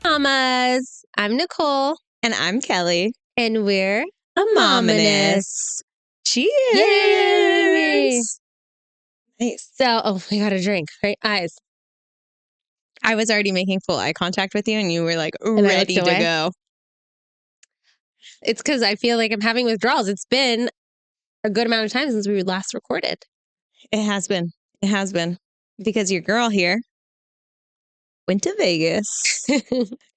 Mamas. I'm Nicole. And I'm Kelly. And we're Mominous. Cheers. Yay! Nice. So, we got a drink, right? Eyes. I was already making full eye contact with you and you were like And I ready to looked away. go. It's because I feel like I'm having withdrawals. It's been a good amount of time since we last recorded. It has been. It has been. Because your girl here went to Vegas,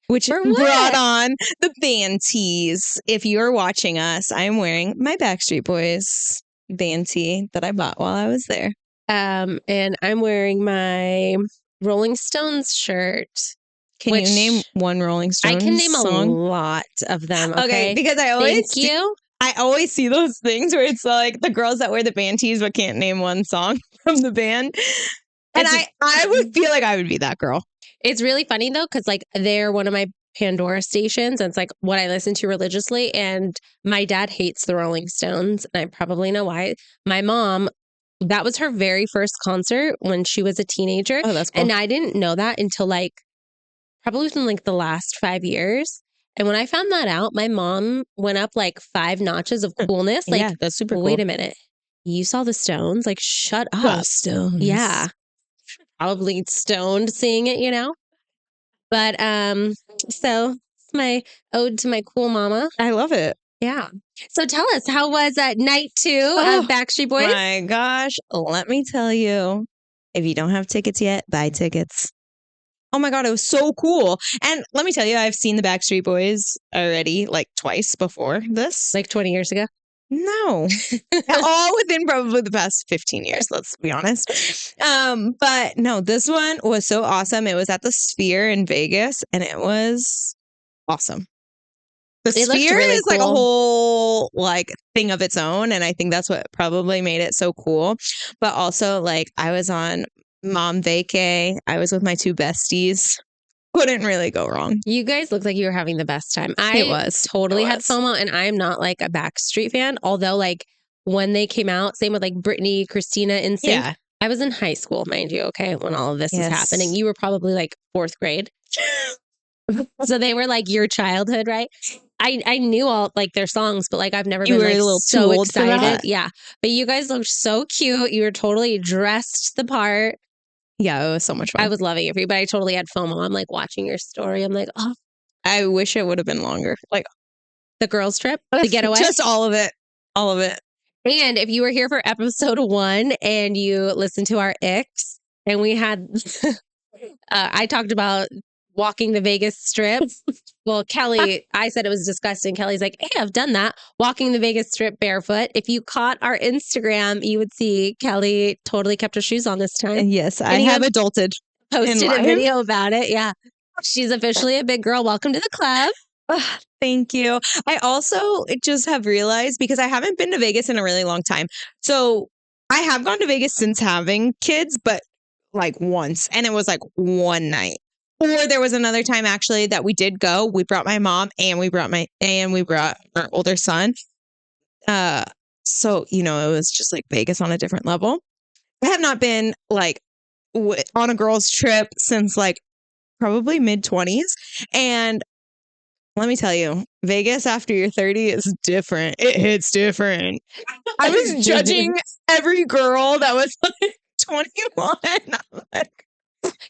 which For what? brought on the band tees. If you're watching us, I'm wearing my Backstreet Boys band tee that I bought while I was there. And I'm wearing my Rolling Stones shirt. Can you name one Rolling Stones I can name song? a lot of them. Okay, because I always see those things where it's like the girls that wear the band tees but can't name one song from the band. And I would feel like I would be that girl. It's really funny though, because like they're one of my Pandora stations, and it's like what I listen to religiously. And my dad hates the Rolling Stones, and I probably know why. My mom, that was her very first concert when she was a teenager. Oh, that's cool. And I didn't know that until like probably within like the last 5 years. And when I found that out, my mom went up like 5 notches of coolness. Like, yeah, that's super cool. Wait a minute. You saw the Stones? Like, shut up. The Stones. Yeah. Probably stoned seeing it, you know? But so it's my ode to my cool mama. I love it. Yeah. So tell us, how was night 2 of Backstreet Boys? My gosh, let me tell you. If you don't have tickets yet, buy tickets. Oh my God, it was so cool. And let me tell you, I've seen the Backstreet Boys already like twice before this. Like 20 years ago? No. All within probably the past 15 years, let's be honest. But no, this one was so awesome. It was at the Sphere in Vegas and it was awesome. The Sphere really is cool. Like a whole like thing of its own. And I think that's what probably made it so cool. But also like I was on mom vacay. I was with my 2 besties. Couldn't really go wrong. You guys looked like you were having the best time. It was. Totally had FOMO, and I'm not like a Backstreet fan. Although like when they came out, same with like Britney, Christina, NSYNC. Yeah. I was in high school, mind you, okay, when all of this was happening. You were probably like 4th grade. So they were like your childhood, right? I knew all like their songs, but like I've never been like a little so too old excited. for that. Yeah. But you guys looked so cute. You were totally dressed the part. Yeah, it was so much fun. I was loving it for you, but I totally had FOMO. I'm like watching your story. I'm like, oh. I wish it would have been longer. Like the girls' trip, the getaway. Just all of it. All of it. And if you were here for episode 1 and you listened to our icks, and we had, I talked about walking the Vegas Strip. Well, Kelly, I said it was disgusting. Kelly's like, hey, I've done that. Walking the Vegas Strip barefoot. If you caught our Instagram, you would see Kelly totally kept her shoes on this time. Yes, I have adulted. Posted a video about it. Yeah. She's officially a big girl. Welcome to the club. Thank you. I also just have realized, because I haven't been to Vegas in a really long time. So I have gone to Vegas since having kids, but like once. And it was like one night. Or there was another time actually that we did go. We brought my mom and we brought our older son. So, you know, it was just like Vegas on a different level. I have not been like on a girls' trip since like probably mid-20s. And let me tell you, Vegas after you're 30 is different. It hits different. I was judging every girl that was like 21.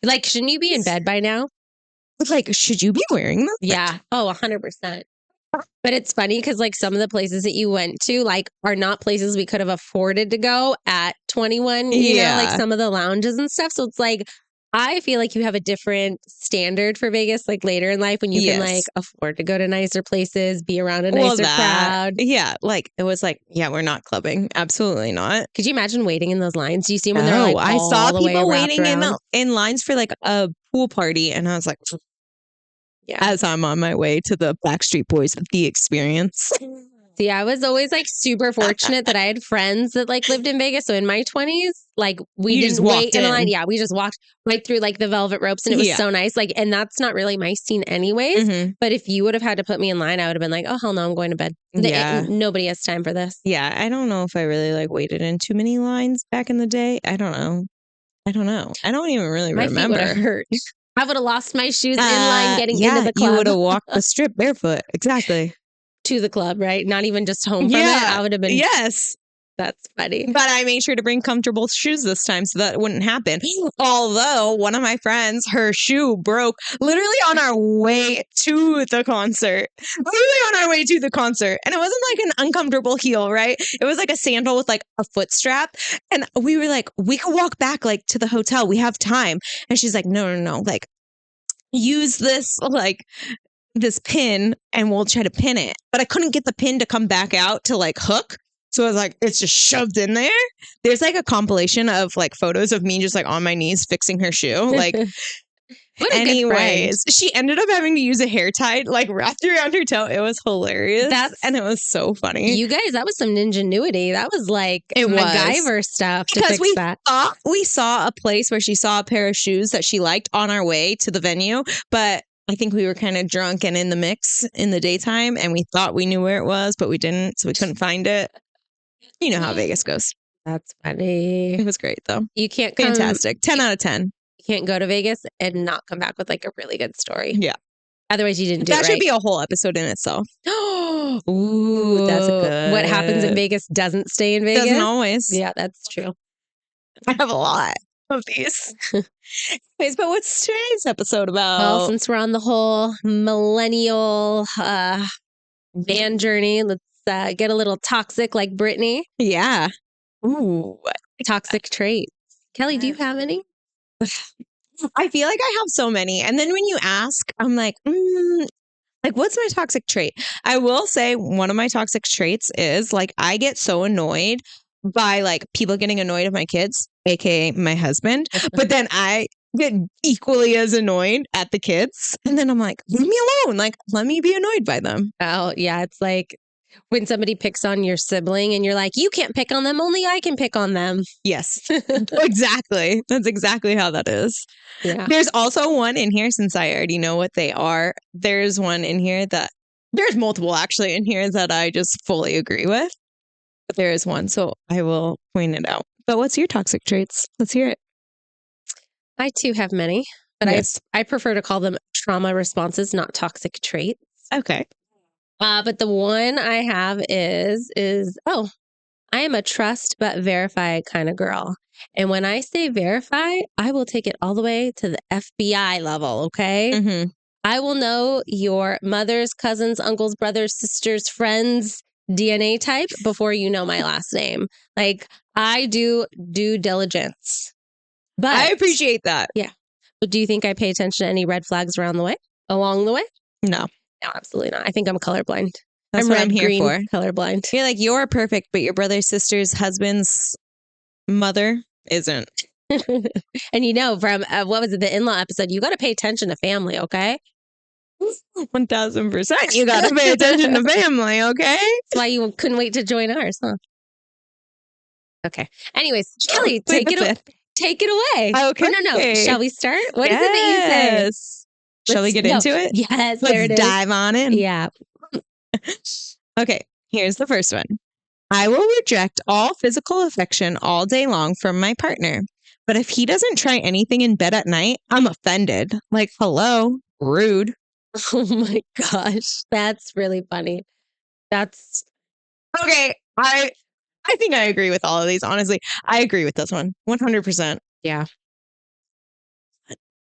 Like, shouldn't you be in bed by now? Like, should you be wearing them? Yeah. Oh, 100%. But it's funny because like some of the places that you went to like are not places we could have afforded to go at 21, you know, like some of the lounges and stuff. So it's like, I feel like you have a different standard for Vegas, like later in life when you can like afford to go to nicer places, be around a nicer crowd. Yeah. Like it was like, yeah, we're not clubbing. Absolutely not. Could you imagine waiting in those lines? Do you see when they're like, I saw the people waiting around? in lines for like a pool party. And I was like, yeah, as I'm on my way to the Backstreet Boys, the experience. See, I was always like super fortunate that I had friends that like lived in Vegas. So in my 20s, like we didn't wait in a line. Yeah, we just walked right through like the velvet ropes and it was so nice. Like, and that's not really my scene anyways. Mm-hmm. But if you would have had to put me in line, I would have been like, oh, hell no, I'm going to bed. Yeah. Nobody has time for this. Yeah, I don't know if I really like waited in too many lines back in the day. I don't know. I don't even really remember. My feet would have hurt. I would have lost my shoes in line getting into the you would club have walked the strip barefoot. Exactly. to the club, right? Not even just home from it. Yeah. I would have been. Yes. That's funny. But I made sure to bring comfortable shoes this time so that wouldn't happen. Although one of my friends, her shoe broke literally on our way to the concert. Literally on our way to the concert. And it wasn't like an uncomfortable heel, right? It was like a sandal with like a foot strap. And we were like, we could walk back like to the hotel. We have time. And she's like, no. Like, use this pin and we'll try to pin it. But I couldn't get the pin to come back out to like hook. So I was like, it's just shoved in there. There's like a compilation of like photos of me just like on my knees fixing her shoe. Like, What a good friend. she ended up having to use a hair tie like wrapped around her toe. It was hilarious. And it was so funny. You guys, that was some ingenuity. That was like MacGyver stuff to fix that. We saw a place where she saw a pair of shoes that she liked on our way to the venue, but I think we were kind of drunk and in the mix in the daytime, and we thought we knew where it was, but we didn't, so we couldn't find it. You know how Vegas goes. That's funny. It was great, though. You can't Fantastic. 10 out of 10. You can't go to Vegas and not come back with like a really good story. Yeah. Otherwise, you didn't do it right. That should be a whole episode in itself. Ooh, that's good. What happens in Vegas doesn't stay in Vegas. Doesn't always. Yeah, that's true. I have a lot of these. Anyways, but what's today's episode about? Well, since we're on the whole millennial van journey, let's get a little toxic like Brittany. Yeah. Ooh. Toxic traits. Kelly, do you have any? I feel like I have so many. And then when you ask, I'm like, what's my toxic trait? I will say one of my toxic traits is like, I get so annoyed by like people getting annoyed of my kids, aka my husband. But then I get equally as annoyed at the kids. And then I'm like, leave me alone. Like, let me be annoyed by them. Oh, yeah. It's like when somebody picks on your sibling and you're like, you can't pick on them, only I can pick on them. Yes, exactly. That's exactly how that is. Yeah. There's also one in here, since I already know what they are. There's one in here there's multiple actually in here that I just fully agree with. But there is one, so I will point it out. But what's your toxic traits? Let's hear it. I too have many, but yes. I prefer to call them trauma responses, not toxic traits. Okay. But the one I have is I am a trust but verify kind of girl. And when I say verify, I will take it all the way to the FBI level, okay? Mm-hmm. I will know your mother's, cousins, uncles, brothers, sisters, friends' DNA type before you know my last name. Like, I do due diligence. But I appreciate that. Yeah. But do you think I pay attention to any red flags along the way? No. No, absolutely not. I think I'm colorblind. That's what I'm here for. Colorblind. You're like, you're perfect, but your brother, sister's, husband's mother isn't. And you know, from what was it, the in-law episode, you got to pay attention to family, okay? 1000%. You got to pay attention to family, okay? That's why you couldn't wait to join ours, huh? Okay. Anyways, Kelly, take it away. Okay. Or no. Shall we start? What is it that you say? Shall we get into it? Yes, Let's dive on in. Yeah. Okay, here's the first one. I will reject all physical affection all day long from my partner. But if he doesn't try anything in bed at night, I'm offended. Like, hello, rude. Oh my gosh. That's really funny. That's okay. I think I agree with all of these. Honestly, I agree with this one 100%. Yeah.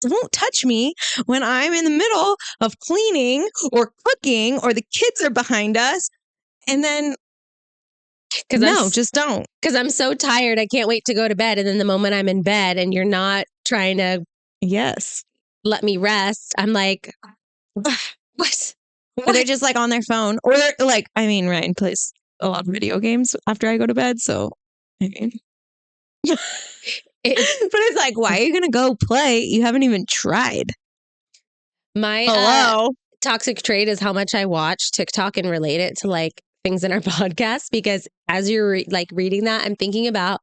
Don't touch me when I'm in the middle of cleaning or cooking or the kids are behind us. And then, just don't. Because I'm so tired. I can't wait to go to bed. And then the moment I'm in bed and you're not trying to let me rest, I'm like, what? Or they're just like on their phone. Or like, Ryan plays a lot of video games after I go to bed. So, but it's like, why are you going to go play? You haven't even tried. My toxic trait is how much I watch TikTok and relate it to like things in our podcast. Because as you're reading that, I'm thinking about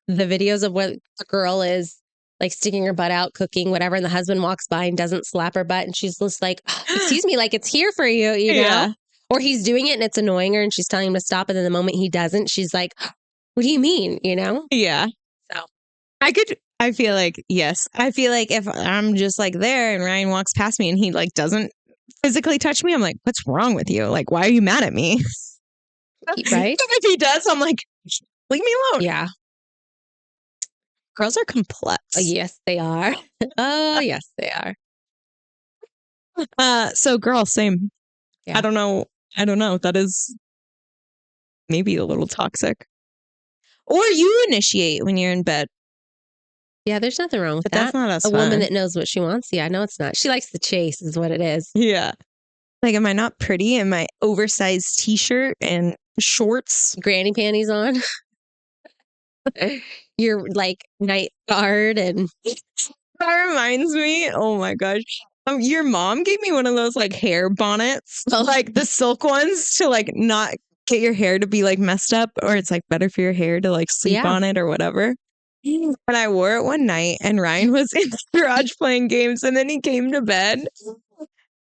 the videos of what the girl is like sticking her butt out, cooking, whatever. And the husband walks by and doesn't slap her butt. And she's just like, excuse me, like it's here for you, you know? Yeah. Or he's doing it and it's annoying her and she's telling him to stop. And then the moment he doesn't, she's like, what do you mean? You know? Yeah. So I feel like, yes. I feel like if I'm just like there and Ryan walks past me and he like doesn't physically touch me, I'm like, what's wrong with you? Like, why are you mad at me? Right? If he does, I'm like, leave me alone. Yeah. Girls are complex. Oh, yes, they are. Oh, yes, they are. So girl, same. Yeah. I don't know. That is maybe a little toxic. Or you initiate when you're in bed. Yeah, there's nothing wrong with But that. that's not as A woman fun. that knows what she wants. Yeah, no, it's not. She likes the chase, is what it is. Yeah. Like, am I not pretty in my oversized t-shirt and shorts? Granny panties on. Your like night guard and That reminds me. Oh my gosh. Your mom gave me one of those like hair bonnets, like the silk ones to like not get your hair to be like messed up, or it's like better for your hair to like sleep Yeah. on it or whatever. And I wore it one night and Ryan was in the garage playing games and then he came to bed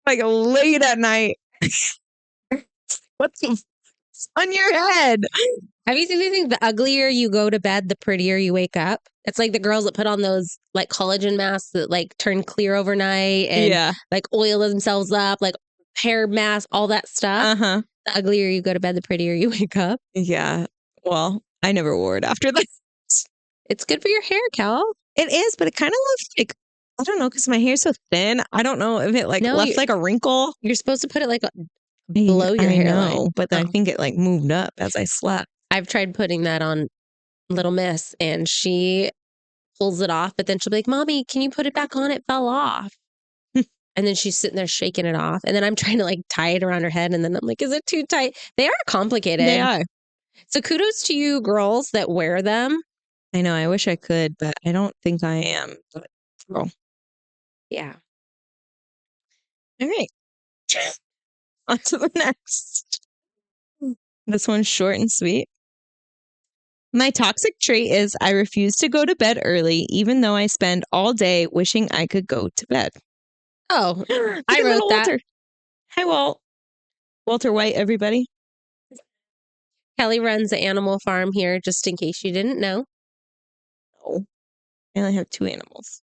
like late at night. What's on your head? Have you seen anything? The uglier you go to bed, the prettier you wake up. It's like the girls that put on those like collagen masks that like turn clear overnight and Yeah. like oil themselves up, like hair mask, all that stuff. Uh-huh. The uglier you go to bed, the prettier you wake up. Yeah. Well, I never wore it after that. It's good for your hair, Cal. It is, but it kind of looks like, I don't know, because my hair's so thin. I don't know if it like No, left like a wrinkle. You're supposed to put it like below your hairline. know, but I Oh. think it like moved up as I slept. I've tried putting that on Little Miss and she pulls it off, but then she'll be like, Mommy, can you put it back on? It fell off. And then she's sitting there shaking it off. And then I'm trying to like tie it around her head. And then I'm like, is it too tight? They are complicated. They are. So kudos to you girls that wear them. I know. I wish I could, but I don't think I am. But girl. Yeah. All right. On to the next. This one's short and sweet. My toxic trait is I refuse to go to bed early, even though I spend all day wishing I could go to bed. Oh, Look I at wrote little that. Walter. Hi, Walt. Walter White, everybody. Kelly runs an animal farm here, just in case you didn't know. Oh, I only have 2 animals.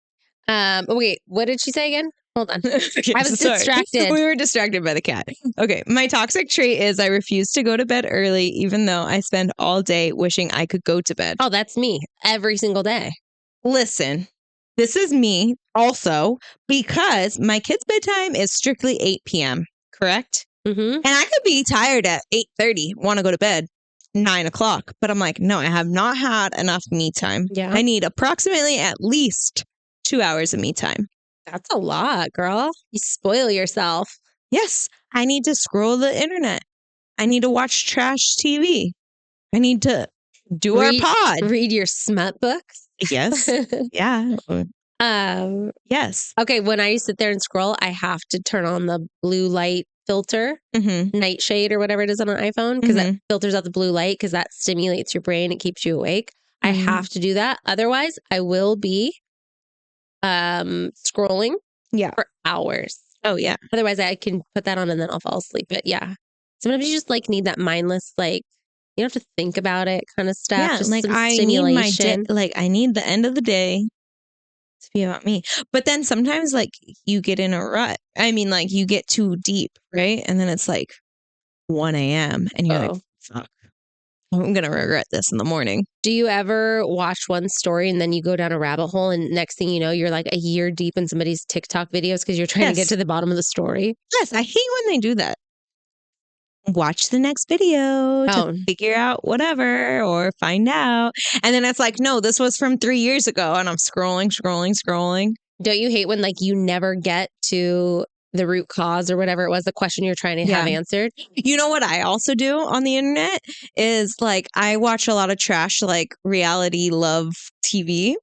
Wait, what did she say again? Hold on. Okay, I was sorry. distracted. We were distracted by the cat. Okay, my toxic trait is I refuse to go to bed early, even though I spend all day wishing I could go to bed. Oh, that's me every single day. Listen, this is me also because my kid's bedtime is strictly 8 p.m., correct? Mm-hmm. And I could be tired at 8:30, want to go to bed 9 o'clock, but I'm like, no, I have not had enough me time. Yeah. I need approximately at least 2 hours of me time. That's a lot, girl. You spoil yourself. Yes, I need to scroll the internet. I need to watch trash TV. I need to do our pod. Read your smut books. Yes. Yeah. Yes. Okay, when I sit there and scroll, I have to turn on the blue light filter, nightshade or whatever it is on an iPhone, because that filters out the blue light because that stimulates your brain. It keeps you awake. I have to do that. Otherwise, I will be scrolling for hours. Oh, yeah. Otherwise, I can put that on and then I'll fall asleep. But yeah, sometimes you just like need that mindless, like, you don't have to think about it kind of stuff. Yeah, just like some I stimulation. need I need the end of the day to be about me. But then sometimes like you get in a rut. I mean, like you get too deep, right? And then it's like 1 a.m. and you're like, fuck, I'm going to regret this in the morning. Do you ever watch one story and then you go down a rabbit hole and next thing you know, you're like a year deep in somebody's TikTok videos because you're trying to get to the bottom of the story? Yes, I hate when they do that. Watch the next video to figure out whatever or find out. And then it's like, no, this was from 3 years ago. And I'm scrolling. Don't you hate when like you never get to the root cause or whatever it was, the question you're trying to have answered? You know what I also do on the internet is like I watch a lot of trash like reality love TV.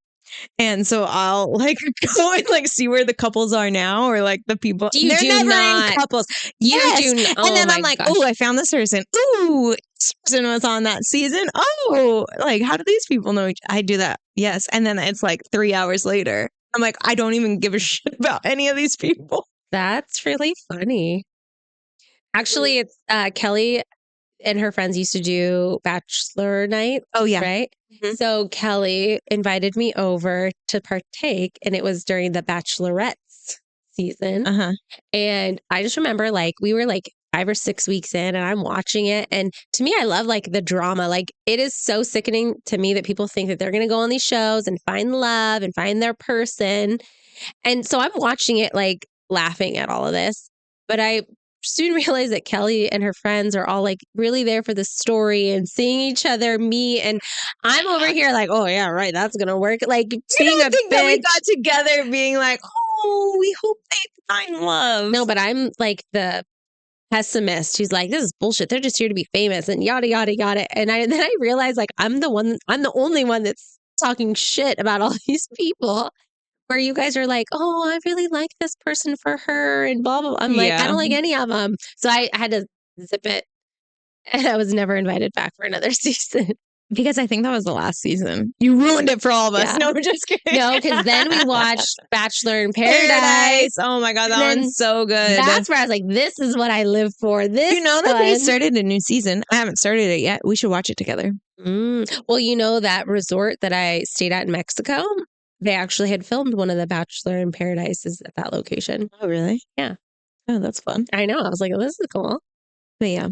And so I'll like go and like see where the couples are now or like the people. They're never in couples. Yes. And then I'm like, oh, I found this person. Ooh, this person was on that season. Oh, like how do these people know I do that? Yes. And then it's like 3 hours later. I'm like, I don't even give a shit about any of these people. That's really funny. Actually, it's Kelly and her friends used to do bachelor night, Oh, yeah. right? Mhm. So Kelly invited me over to partake, and it was during the bachelorette's season. Uh-huh. And I just remember like we were like 5 or 6 weeks in and I'm watching it. And to me, I love like the drama. Like it is so sickening to me that people think that they're going to go on these shows and find love and find their person. And so I'm watching it like laughing at all of this. But I soon realized that Kelly and her friends are all like really there for the story and seeing each other meet. And I'm over here like, oh, yeah, right. That's going to work. Like being I a think that we bitch. got together being like, oh, we hope they find love. No, but I'm like the pessimist who's like, this is bullshit. They're just here to be famous and yada yada yada. And then I realized like I'm the only one that's talking shit about all these people. Where you guys are like, oh, I really like this person for her and blah blah. Blah. I'm like, I Yeah. don't like any of them. So I had to zip it, and I was never invited back for another season. Because I think that was the last season. You ruined it for all of us. Yeah. No, I'm just kidding. No, because then we watched Bachelor in Paradise. Paradise. Oh my God, that And then one's so good. That's where I was like, this is what I live for. This You know that they one. started a new season. I haven't started it yet. We should watch it together. Well, you know that resort that I stayed at in Mexico? They actually had filmed one of the Bachelor in Paradises at that location. Oh, really? Yeah. Oh, that's fun. I know. I was like, oh, this is cool. But yeah.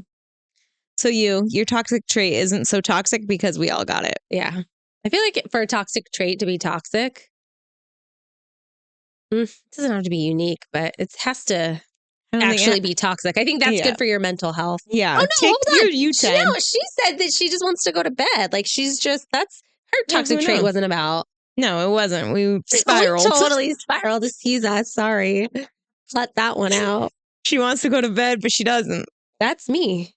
So your toxic trait isn't so toxic because we all got it. Yeah. I feel like for a toxic trait to be toxic, it doesn't have to be unique, but it has to actually be toxic. I think that's good for your mental health. Yeah. Oh, no, Take hold on. your U10. No, she said that she just wants to go to bed. Like that's her toxic who trait knows? wasn't about. No, it wasn't. We spiraled. We totally spiraled. Excuse us. Sorry. Cut that one out. She wants to go to bed, but she doesn't. That's me.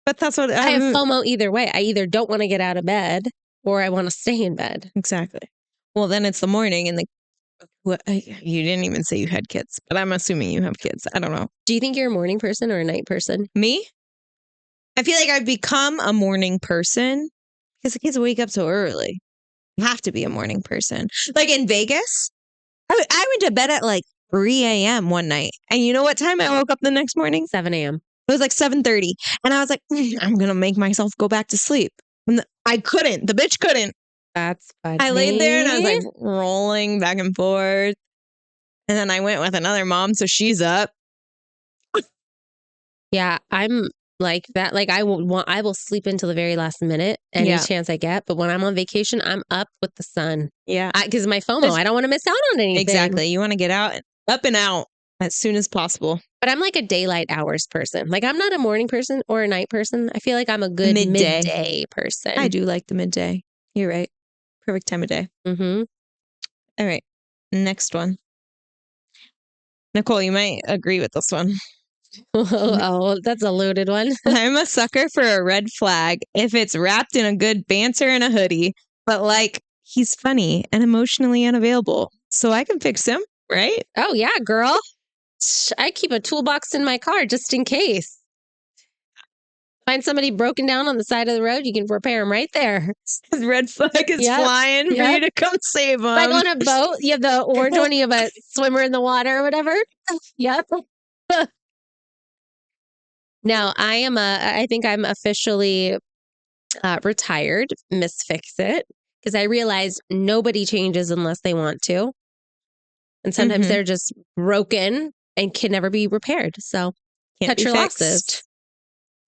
But that's what I have FOMO either way. I either don't want to get out of bed or I want to stay in bed. Exactly. Well, then it's the morning and you didn't even say you had kids, but I'm assuming you have kids. I don't know. Do you think you're a morning person or a night person? Me? I feel like I've become a morning person because the kids wake up so early. You have to be a morning person. Like in Vegas, I went to bed at like 3 a.m. one night. And you know what time I woke up the next morning? 7 a.m. It was like 7:30. And I was like, I'm going to make myself go back to sleep. And I couldn't. The bitch couldn't. That's funny. I laid there and I was like rolling back and forth. And then I went with another mom. So she's up. Yeah, I'm like that. Like I will sleep until the very last minute, any chance I get. But when I'm on vacation, I'm up with the sun. Yeah. Because my FOMO, I don't want to miss out on anything. Exactly. You want to get out, up and out as soon as possible. But I'm like a daylight hours person. Like I'm not a morning person or a night person. I feel like I'm a good midday person. I do like the midday. You're right. Perfect time of day. Mm-hmm. All right. Next one. Nicole, you might agree with this one. Oh, that's a loaded one. I'm a sucker for a red flag if it's wrapped in a good banter and a hoodie, but like he's funny and emotionally unavailable. So I can fix him, right? Oh, yeah, girl. I keep a toolbox in my car just in case. Find somebody broken down on the side of the road, you can repair them right there. His red flag is flying for you to come save him. Like on a boat, you have the orange one, you have a swimmer in the water or whatever. Yep. Now, I think I'm officially retired, Miss Fix It, because I realize nobody changes unless they want to. And sometimes they're just broken and can never be repaired. So cut your losses.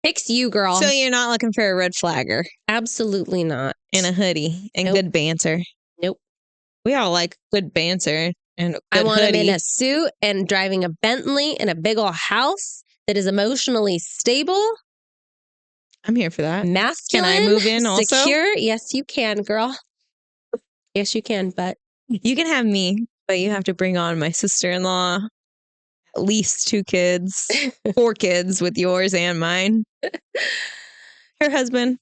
Fix you, girl. So you're not looking for a red flagger? Absolutely not. In a hoodie and good banter? Nope. We all like good banter and a good I want hoodie. him in a suit and driving a Bentley in a big old house that is emotionally stable. I'm here for that. Masculine. Can I move in also? Secure. Yes, you can, girl. Yes, you can, but you can have me, but you have to bring on my sister-in-law, at least 2 kids, 4 kids with yours and mine. Her husband.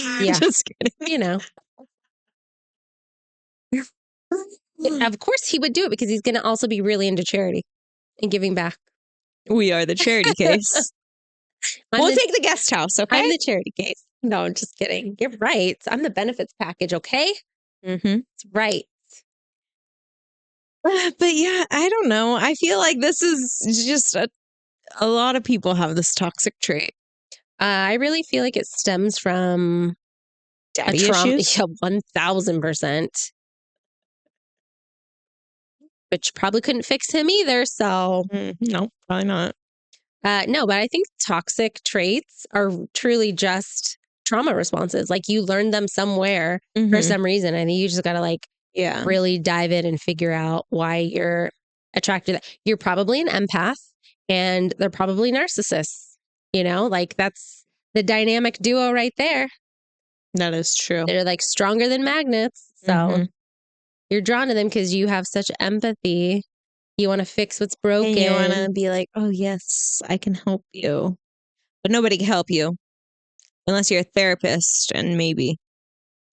Yeah. Just kidding. You know. Of course he would do it because he's going to also be really into charity and giving back. We are the charity case. We'll take the guest house, okay? I'm the charity case. No, I'm just kidding. You're right. I'm the benefits package, okay? Mm-hmm. It's right. But yeah, I don't know. I feel like this is just a lot of people have this toxic trait. I really feel like it stems from a Daddy trauma. issues? Yeah, 1000%. Which probably couldn't fix him either. So, No, probably not. no, but I think toxic traits are truly just trauma responses. Like you learned them somewhere for Mhm. some reason. I think you just got to like Yeah. really dive in and figure out why you're attracted to that. You're probably an empath and they're probably narcissists. You know, like that's the dynamic duo right there. That is true. They're like stronger than magnets. So Mhm. you're drawn to them because you have such empathy. You want to fix what's And broken. you want to be like, oh, yes, I can help you. But nobody can help you unless you're a therapist and maybe.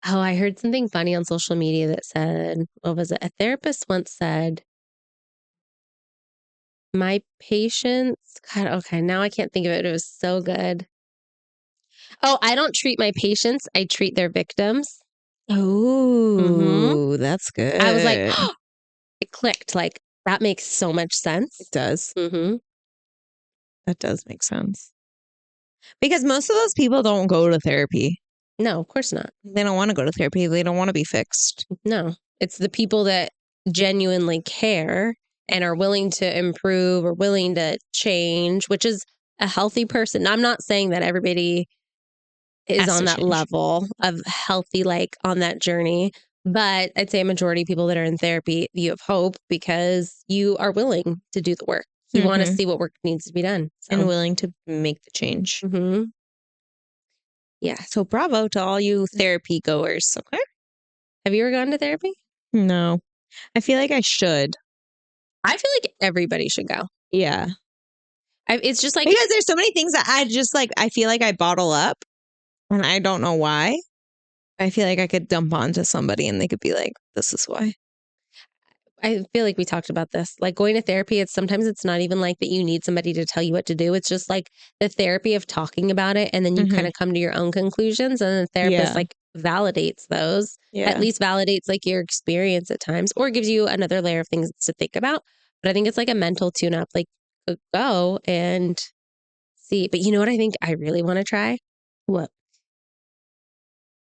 Oh, I heard something funny on social media that said, what was it? A therapist once said, my patients, God, okay, now I can't think of it. It was so good. Oh, I don't treat my patients, I treat their victims. Oh, that's good. I was like, it clicked. Like, that makes so much sense. It does. Mm-hmm. That does make sense. Because most of those people don't go to therapy. No, of course not. They don't want to go to therapy. They don't want to be fixed. No, it's the people that genuinely care and are willing to improve or willing to change, which is a healthy person. I'm not saying that everybody is Has on to that change. level of healthy, like on that journey. But I'd say a majority of people that are in therapy, you have hope because you are willing to do the work. You want to Mhm. see what work needs to be done. And willing to make the change. Mm-hmm. Yeah. So bravo to all you therapy goers. Okay. Have you ever gone to therapy? No. I feel like I should. I feel like everybody should go. Yeah. It's just like, Because there's so many things that I just like, I feel like I bottle up and I don't know why. I feel like I could dump onto somebody and they could be like, this is why. I feel like we talked about this. Like going to therapy, sometimes it's not even like that you need somebody to tell you what to do. It's just like the therapy of talking about it. And then you kind of come to your own conclusions. And the therapist Yeah. like validates those, at least validates like your experience at times, or gives you another layer of things to think about. But I think it's like a mental tune up, like go and see. But you know what I think I really want to try? What?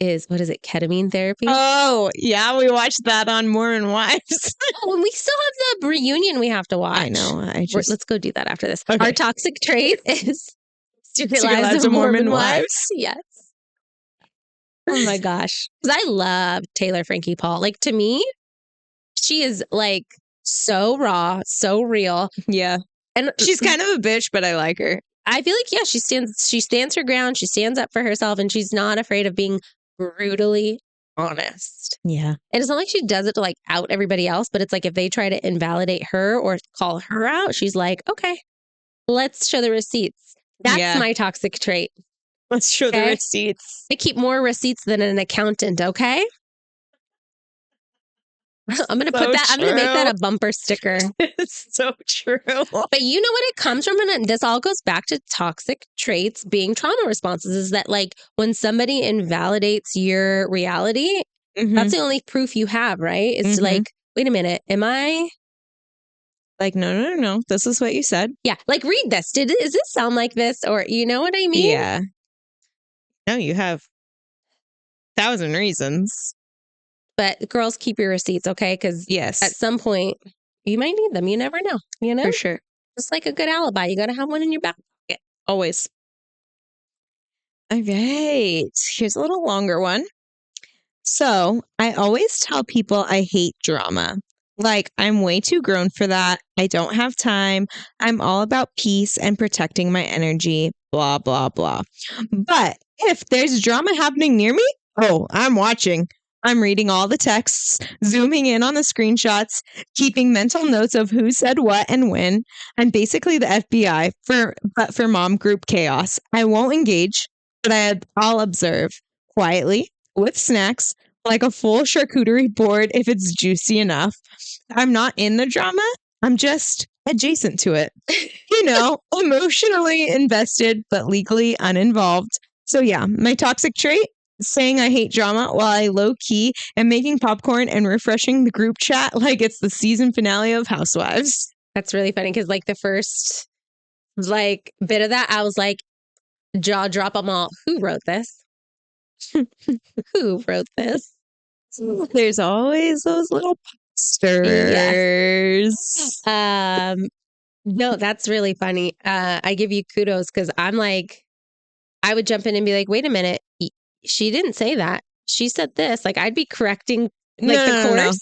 What is it? Ketamine therapy? Oh, yeah. We watched that on Mormon Wives. Oh, and we still have the reunion we have to watch. I know. Let's go do that after this. Okay. Our toxic trait is Secret Secret Lives Lives of of Mormon Mormon Wives. Wives. Yes. Oh my gosh. Because I love Taylor Frankie Paul. Like to me, she is like so raw, so real. Yeah. And She's kind of a bitch, but I like her. I feel like, yeah, she stands her ground. She stands up for herself and she's not afraid of being brutally honest. Yeah. And it's not like she does it to like out everybody else, but it's like if they try to invalidate her or call her out, she's like, okay, let's show the receipts. That's my toxic trait. Let's show the Okay? receipts. I keep more receipts than an accountant, okay? I'm going to put that, I'm going to make that a bumper sticker. It's so true. But you know what it comes from? And this all goes back to toxic traits being trauma responses is that like when somebody invalidates your reality, that's the only proof you have, right? It's like, wait a minute, am I? Like, no. This is what you said. Yeah. Like, read this. Does this sound like this? Or you know what I mean? Yeah. No, you have 1,000 reasons. But girls, keep your receipts, okay? Because Yes. at some point, you might need them. You never know, you know? For sure. Just like a good alibi. You got to have one in your back pocket. Always. All right. Here's a little longer one. So I always tell people I hate drama. Like, I'm way too grown for that. I don't have time. I'm all about peace and protecting my energy, blah, blah, blah. But if there's drama happening near me, oh, I'm watching. I'm reading all the texts, zooming in on the screenshots, keeping mental notes of who said what and when. I'm basically the FBI but for mom group chaos. I won't engage, but I'll observe quietly with snacks, like a full charcuterie board if it's juicy enough. I'm not in the drama. I'm just adjacent to it. You know, emotionally invested, but legally uninvolved. So yeah, my toxic trait, saying I hate drama while I low key am making popcorn and refreshing the group chat like it's the season finale of Housewives. That's really funny because like the first like bit of that, I was like, jaw drop them all. Who wrote this? Who wrote this? There's always those little posters. No, that's really funny. I give you kudos because I'm like, I would jump in and be like, wait a minute. She didn't say that. She said this. Like, I'd be correcting like the course.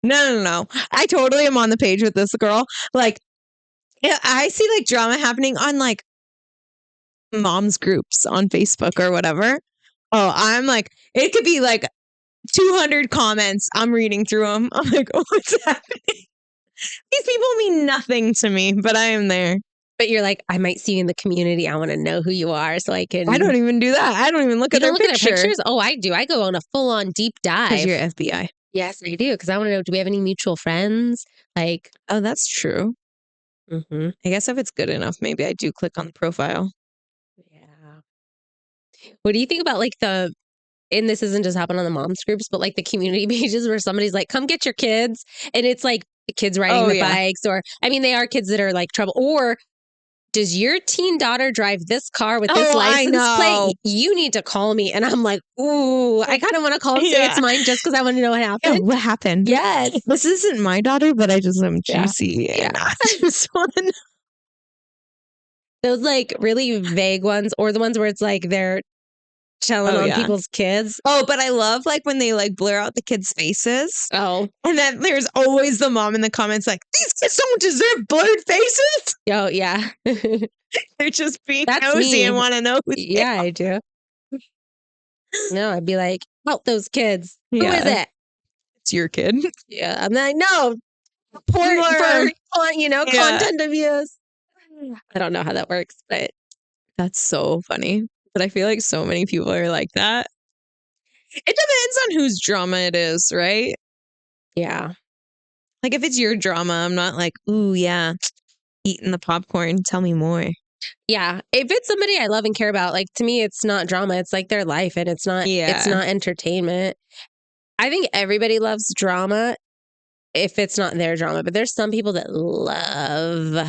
No. I totally am on the page with this girl. Like, I see like drama happening on like mom's groups on Facebook or whatever. Oh, I'm like, it could be like 200 comments. I'm reading through them. I'm like, oh, what's happening? These people mean nothing to me, but I am there. But you're like, I might see you in the community. I want to know who you are so I can. I don't even do that. I don't even look at their pictures. Oh, I do. I go on a full on deep dive. Because you're FBI. Yes, I do. Because I want to know, do we have any mutual friends? Like, oh, that's true. I guess if it's good enough, maybe I do click on the profile. Yeah. What do you think about like and this isn't just happening on the moms groups, but like the community pages where somebody's like, come get your kids. And it's like kids riding the bikes, or, I mean, they are kids that are like trouble. Or does your teen daughter drive this car with this license plate? You need to call me. And I'm like, ooh, I kind of want to call and say it's mine just because I want to know what happened. Yeah, what happened? Yes. This isn't my daughter, but I just am juicy. Yeah. I just want to know. Those like really vague ones, or the ones where it's like they're telling on people's kids. Oh, but I love like when they like blur out the kids' faces. Oh. And then there's always the mom in the comments like, these kids don't deserve blurred faces. Oh, yeah. They're just being nosy and want to know who they are. I do. No, I'd be like, help those kids. Who is it? It's your kid. Yeah. I'm like, no. Support for, content abuse. I don't know how that works, but. That's so funny. But I feel like so many people are like that. It depends on whose drama it is, right? Yeah. Like if it's your drama, I'm not like, ooh, yeah, eating the popcorn. Tell me more. Yeah. If it's somebody I love and care about, like to me, it's not drama. It's like their life, and it's not entertainment. I think everybody loves drama if it's not their drama, but there's some people that live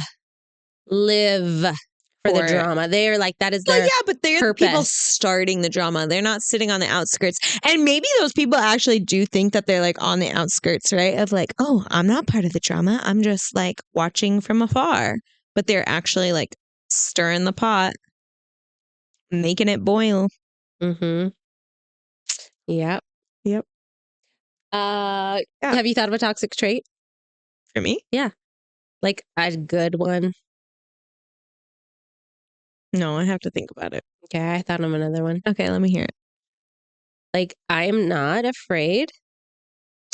for the drama. They are like, that is their but they're the people starting the drama. They're not sitting on the outskirts. And maybe those people actually do think that they're like on the outskirts, right? Of like, oh, I'm not part of the drama. I'm just like watching from afar. But they're actually like stirring the pot, making it boil. Mm-hmm. Yep. Have you thought of a toxic trait? For me? Yeah. Like a good one. No, I have to think about it. Okay, I thought of another one. Okay, let me hear it. Like, I'm not afraid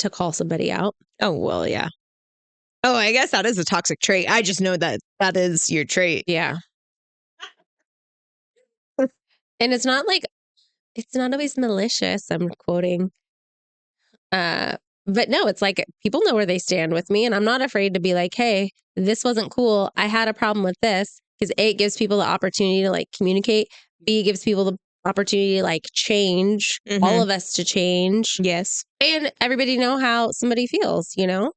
to call somebody out. Oh, well, yeah. Oh, I guess that is a toxic trait. I just know that that is your trait. Yeah. And it's not always malicious, I'm quoting. But no, it's like people know where they stand with me, and I'm not afraid to be like, hey, this wasn't cool. I had a problem with this. Because A, it gives people the opportunity to like communicate. B, gives people the opportunity to like change, all of us to change. Yes. And everybody know how somebody feels, And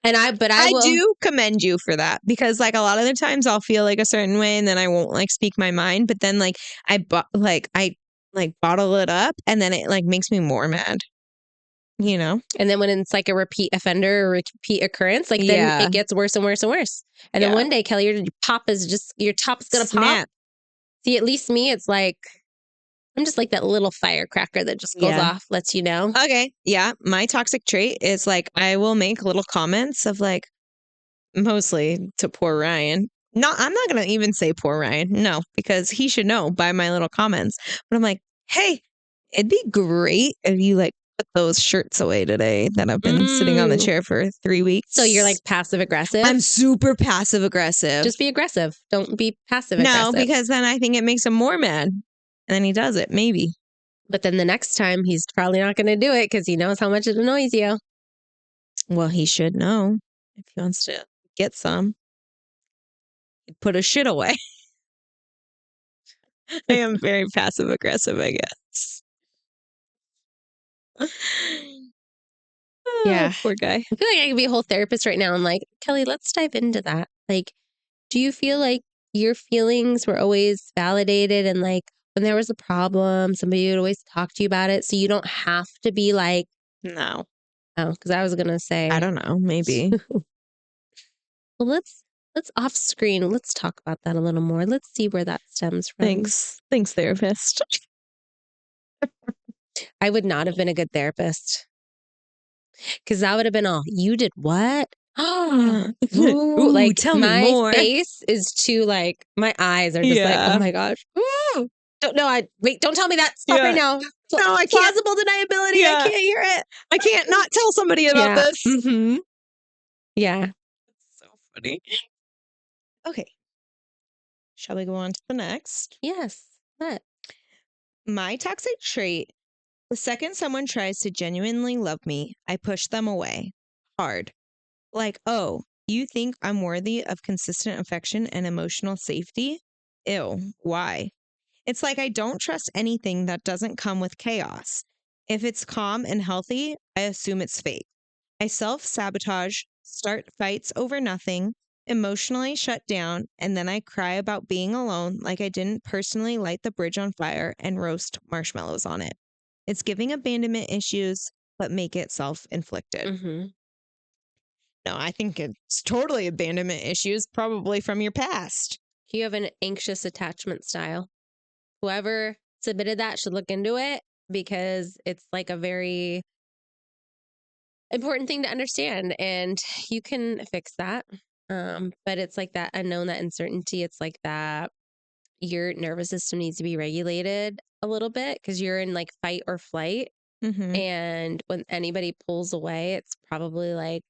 I do commend you for that, because like a lot of the times I'll feel like a certain way and then I won't like speak my mind, but then like I bottle it up and then it like makes me more mad. And then when it's like a repeat offender or repeat occurrence, like then it gets worse and worse and worse. And then one day, Kelly, your top's gonna pop. See, at least me, it's like I'm just like that little firecracker that just goes off, lets you know. Okay. Yeah. My toxic trait is like I will make little comments of like, mostly to poor Ryan. I'm not gonna even say poor Ryan. No, because he should know by my little comments. But I'm like, hey, it'd be great if you like put those shirts away today that I've been sitting on the chair for 3 weeks. So you're like passive aggressive? I'm super passive aggressive. Just be aggressive. Don't be passive aggressive. No, because then I think it makes him more mad. And then he does it, maybe. But then the next time he's probably not going to do it because he knows how much it annoys you. Well, he should know if he wants to get some. Put his shit away. I am very passive aggressive, I guess. Yeah. Poor guy. I feel like I could be a whole therapist right now. I'm like, Kelly, let's dive into that. Like, do you feel like your feelings were always validated, and like when there was a problem, somebody would always talk to you about it. So you don't have to be like, No, oh, because I was gonna I say, don't know. Maybe. well, let's off screen. Let's talk about that a little more. Let's see where that stems from. Thanks, therapist. I would not have been a good therapist because that would have been all, you did what? Ooh, Like tell me my more. face is too like my eyes are just like, oh Yeah. my gosh. Ooh. Don't know. Wait, don't tell me that. Stop right Yeah. now. No, I can't. Plausible deniability. I Yeah. can't hear it. I can't not tell somebody about Yeah. this. Mm-hmm. Yeah. So funny. Okay. Shall we go on to the next? Yes. What? My toxic trait: the second someone tries to genuinely love me, I push them away. Hard. Like, oh, you think I'm worthy of consistent affection and emotional safety? Ew, why? It's like I don't trust anything that doesn't come with chaos. If it's calm and healthy, I assume it's fake. I self sabotage, start fights over nothing, emotionally shut down, and then I cry about being alone like I didn't personally light the bridge on fire and roast marshmallows on it. It's giving abandonment issues, but make it self inflicted. Mm-hmm. No, I think it's totally abandonment issues, probably from your past. You have an anxious attachment style. Whoever submitted that should look into it because it's like a very important thing to understand, and you can fix that. But it's like that unknown, that uncertainty. It's like that your nervous system needs to be regulated a little bit because you're in like fight or flight. Mm-hmm. And when anybody pulls away, it's probably like,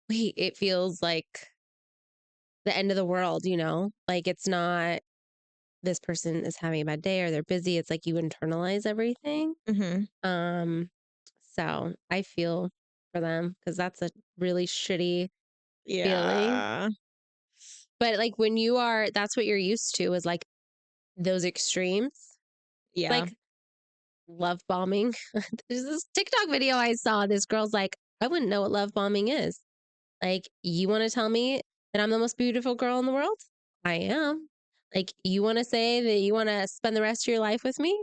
wait, it feels like the end of the world, you know? Like it's not this person is having a bad day or they're busy. It's like you internalize everything. Mm-hmm. Um, so I feel for them because that's a really shitty feeling. Yeah. But like when you are, that's what you're used to is like those extremes, Yeah. like love bombing. There's this TikTok video I saw. This girl's like, I wouldn't know what love bombing is. Like, you want to tell me that I'm the most beautiful girl in the world? I am. Like, you want to say that you want to spend the rest of your life with me?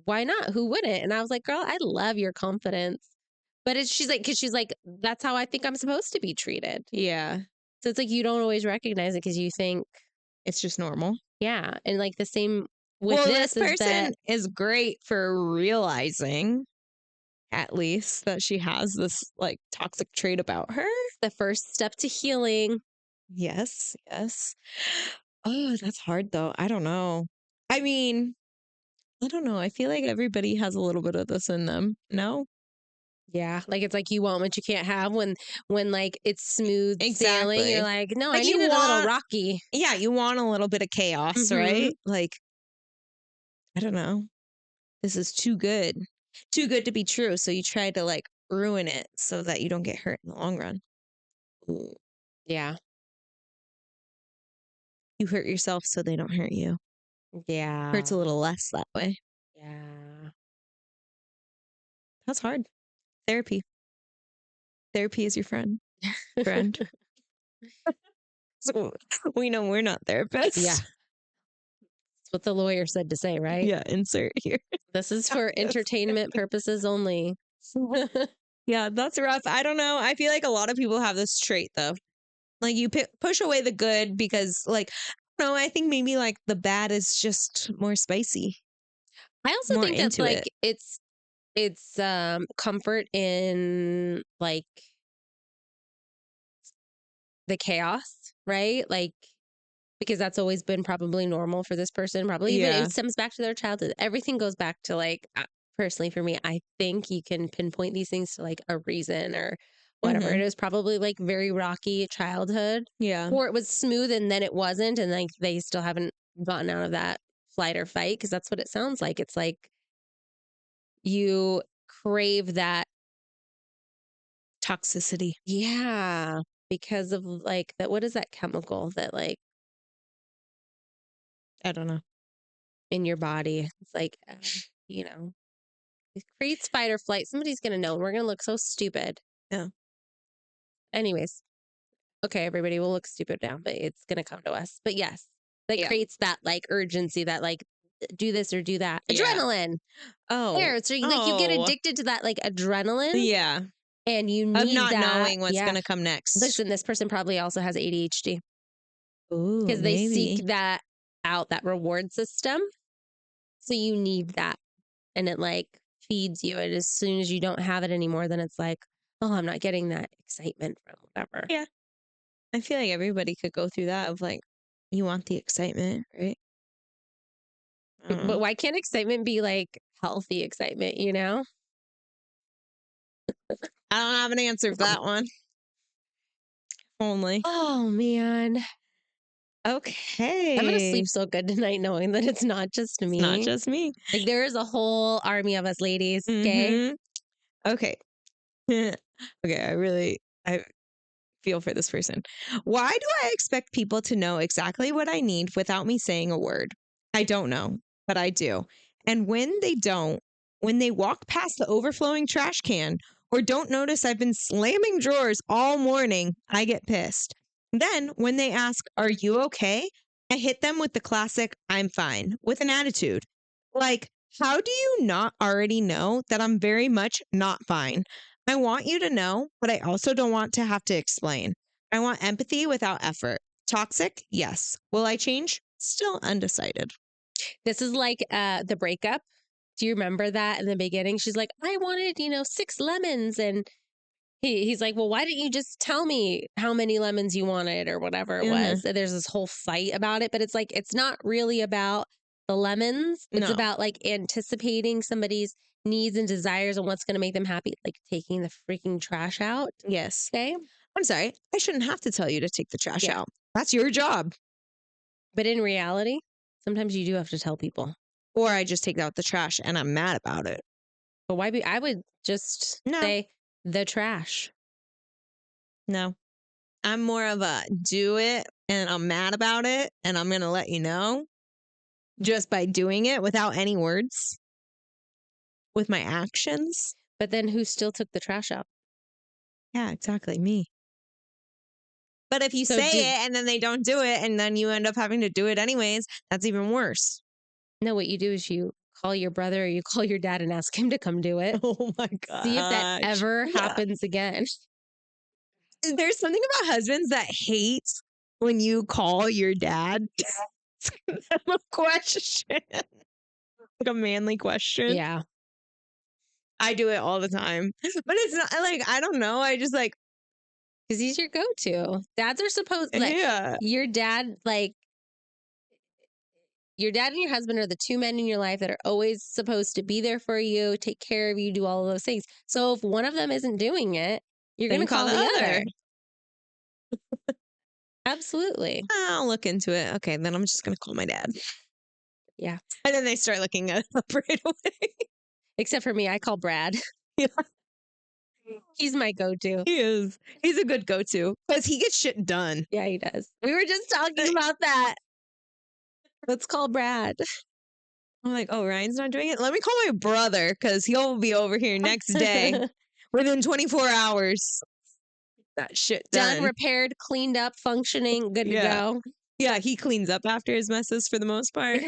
Why not? Who wouldn't? And I was like, girl, I love your confidence. But she's like, because she's like, that's how I think I'm supposed to be treated. Yeah. So it's like you don't always recognize it because you think, It's just normal. yeah. And like the same with Well, this this is person that is great for realizing, at least, that she has this like toxic trait about her. the first step to healing. Yes, yes. Oh, that's hard though. I don't know. I mean, I don't know. I feel like everybody has a little bit of this in them. No? Yeah. Like it's like you want what you can't have when like it's smooth sailing. You're Exactly. like, no, I Like you needed a little want, rocky. yeah, you want a little bit of chaos, Mm-hmm. right? Like, I don't know. This is too good. Too good to be true. So you try to like ruin it so that you don't get hurt in the long run. Ooh. Yeah. You hurt yourself so they don't hurt you. Hurts Yeah. a little less that way. Yeah. That's hard. Therapy. Therapy is your friend. Friend. So we know we're not therapists. Yeah. That's what the lawyer said to say, right? Yeah, insert here. This is for entertainment purposes only. Yeah, that's rough. I don't know. I feel like a lot of people have this trait though. Like you push away the good because like no, I think maybe like the bad is just more spicy, I also more think that into like it. it's comfort in like the chaos, right? Like because that's always been probably normal for this person. Probably even Yeah. it stems back to their childhood. Everything goes back to like personally for me, I think you can pinpoint these things to like a reason or whatever. It Mm-hmm. was probably like very rocky childhood, Yeah. or it was smooth and then it wasn't, and like they still haven't gotten out of that flight or fight because that's what it sounds like. It's like you crave that, Toxicity. yeah, because of like that. What is that chemical that like I don't know. in your body? It's like you know. It creates fight or flight. Somebody's going to know. We're going to look so stupid. Yeah. Anyways, okay, everybody, we'll look stupid now, but it's going to come to us. But yes, that Yeah. creates that like urgency, that like do this or do that. Yeah. Adrenaline. Oh. There. So like you get addicted to that like adrenaline Yeah. and you Of need not that. knowing what's Yeah. gonna come next. Listen, this person probably also has ADHD Ooh, because they seek maybe. that out, that reward system. So you need that. And it like feeds you. And as soon as you don't have it anymore, then it's like, oh, I'm not getting that excitement from whatever. Yeah. I feel like everybody could go through that of like, you want the excitement, right? I don't But know. why can't excitement be like healthy excitement, you know? I don't have an answer for that one. Only. Oh man. I'm gonna Okay. sleep so good tonight knowing that it's not just It's not me. just me. Like there is a whole army of us ladies. Okay. Mm-hmm. Okay. Okay. I feel for this person. Why do I expect people to know exactly what I need without me saying a word? I don't know, but I do. And when they don't, when they walk past the overflowing trash can or don't notice I've been slamming drawers all morning, I get pissed. Then when they ask, "Are you okay?" I hit them with the classic, "I'm fine," with an attitude. Like, how do you not already know that I'm very much not fine? I want you to know, but I also don't want to have to explain. I want empathy without effort. Toxic? Yes. Will I change? Still undecided. This is like the breakup. Do you remember that in the beginning? She's like, I wanted, 6 lemons. And he's like, well, why didn't you just tell me how many lemons you wanted or whatever it Mhm. was? And there's this whole fight about it, but it's like, it's not really about the lemons. It's No. about like anticipating somebody's needs and desires and what's going to make them happy, like taking the freaking trash out. Yes. Okay. I'm sorry. I shouldn't have to tell you to take the trash Yeah. out. That's your job. But in reality, sometimes you do have to tell people. Or I just take out the trash and I'm mad about it. But why be, I would just No. say the trash. No. I'm more of a do it and I'm mad about it and I'm going to let you know just by doing it without any words with my actions. But then who still took the trash out? Yeah, exactly. Me. But if you So say did it and then they don't do it and then you end up having to do it anyways, that's even worse. no, what you do is you call your brother or you call your dad and ask him to come do it. Oh my See if that gosh. ever Yeah. happens again. There's something about husbands that hate when you call your dad to ask them a question. Like a manly question. Yeah. I do it all the time. But it's not like, I don't know. I just like, Because he's your go-to. Dads are supposed like yeah. your dad, like your dad and your husband are the two men in your life that are always supposed to be there for you, take care of you, do all of those things. So if one of them isn't doing it, you're Then gonna you call call the the other. other. Absolutely. I'll look into it. Okay, then I'm just going to call my dad. Yeah. And then they start looking it up right away. Except for me, I call Brad. Yeah, He's my go-to. he is. He's a good go to because he gets shit done. Yeah, he does. We were just talking about that. Let's call Brad. I'm like, oh, Ryan's not doing it. Let me call my brother because he'll be over here next day within 24 hours. That shit Done, done. repaired, cleaned up, functioning, good Yeah. to go. Yeah, he cleans up after his messes for the most part.